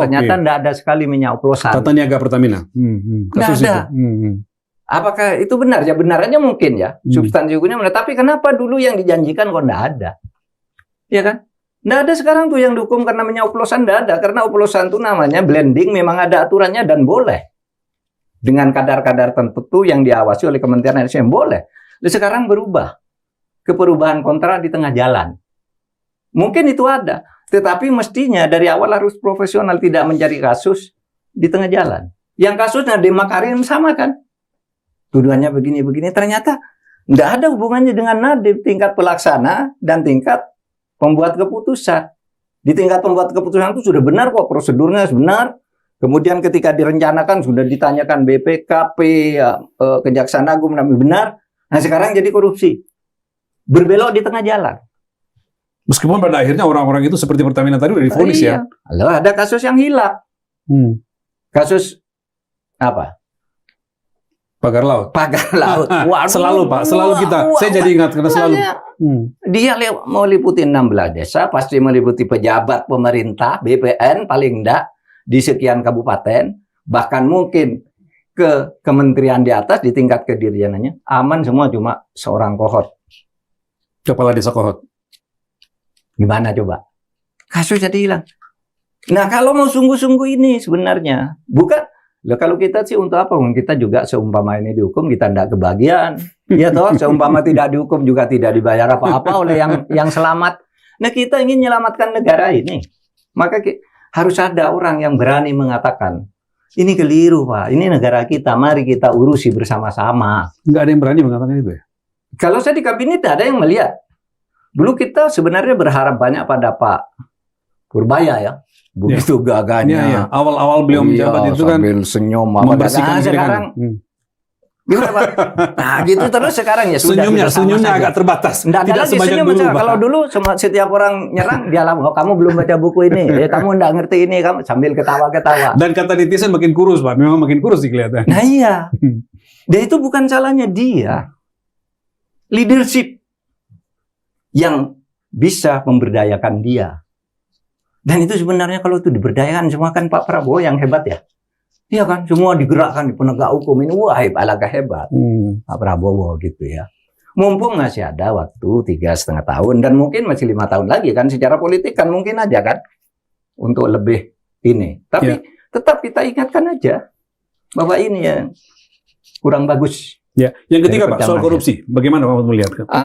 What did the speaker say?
ternyata tidak ada sekali minyak oplosan. Tata Niaga Pertamina. Kasus Nggak ada. itu. Apakah itu benar? Ya benar aja mungkin ya. Substansi hukumnya benar. Tapi kenapa dulu yang dijanjikan kok tidak ada? Ya kan? Tidak ada sekarang tuh yang dihukum karena minyak oplosan, tidak ada. Karena oplosan itu namanya blending, memang ada aturannya dan boleh. Dengan kadar-kadar tertentu yang diawasi oleh Kementerian SDM boleh. Lalu sekarang berubah ke perubahan kontrak di tengah jalan. Mungkin itu ada, tetapi mestinya dari awal harus profesional, tidak mencari kasus di tengah jalan. Yang kasusnya Nadiem Makarim sama kan? Tuduhannya begini-begini, ternyata tidak ada hubungannya dengan Nadiem, tingkat pelaksana dan tingkat pembuat keputusan. Di tingkat pembuat keputusan itu sudah benar kok, prosedurnya benar. Kemudian ketika direncanakan sudah ditanyakan BPKP, Kejaksaan Agung, benar. Nah sekarang jadi korupsi. Berbelok di tengah jalan. Meskipun pada akhirnya orang-orang itu seperti Pertamina tadi udah divonis ya. Lalu ada kasus yang hilang. Kasus apa? Pagar laut. Pagar laut. Waduh, selalu Pak, selalu kita. Saya jadi ingat karena selalu. Dia meliputi 16 desa, pasti meliputi pejabat pemerintah, BPN paling enggak di sekian kabupaten, bahkan mungkin ke kementerian di atas di tingkat kedirjenannya aman semua, cuma seorang Kohot. Kepala Desa Kohot. Gimana coba? Kasus jadi hilang. Nah, kalau mau sungguh-sungguh ini sebenarnya bukan. Loh, kalau kita sih untuk apa? Kita juga seumpama ini dihukum kita tidak kebagian. Ya toh, seumpama tidak dihukum juga tidak dibayar apa-apa oleh yang selamat. Nah, kita ingin menyelamatkan negara ini. Maka harus ada orang yang berani mengatakan, ini keliru Pak, ini negara kita, mari kita urusi bersama-sama. Nggak ada yang berani mengatakan itu ya? Kalau saya di kabinet ada yang melihat. Dulu kita sebenarnya berharap banyak pada Pak Purbaya ya. Begitu gagahnya. Ya. Awal-awal beliau menjabat itu kan sambil senyum. Membersihkan sekarang gimana Pak? Nah gitu terus sekarang ya sudah. Senyumnya agak terbatas. Tidak sebanyak dulu. Kalau dulu setiap orang nyerang dia bilang, oh kamu belum baca buku ini, kamu tidak ngerti ini, kamu sambil ketawa-ketawa. Dan kata netizen makin kurus Pak, memang makin kurus sih kelihatan. Nah iya. Dan itu bukan salahnya dia. Leadership yang bisa memberdayakan dia. Dan itu sebenarnya kalau itu diberdayakan semua kan Pak Prabowo yang hebat ya. Iya kan, semua digerakkan di penegak hukum ini, wah alangkah hebat Pak Prabowo gitu ya. Mumpung masih ada waktu 3,5 tahun dan mungkin masih 5 tahun lagi kan, secara politik kan mungkin aja kan untuk lebih ini. Tapi tetap kita ingatkan aja bahwa ini ya kurang bagus. Ya, yang ketiga Pak soal korupsi, bagaimana Pak melihat?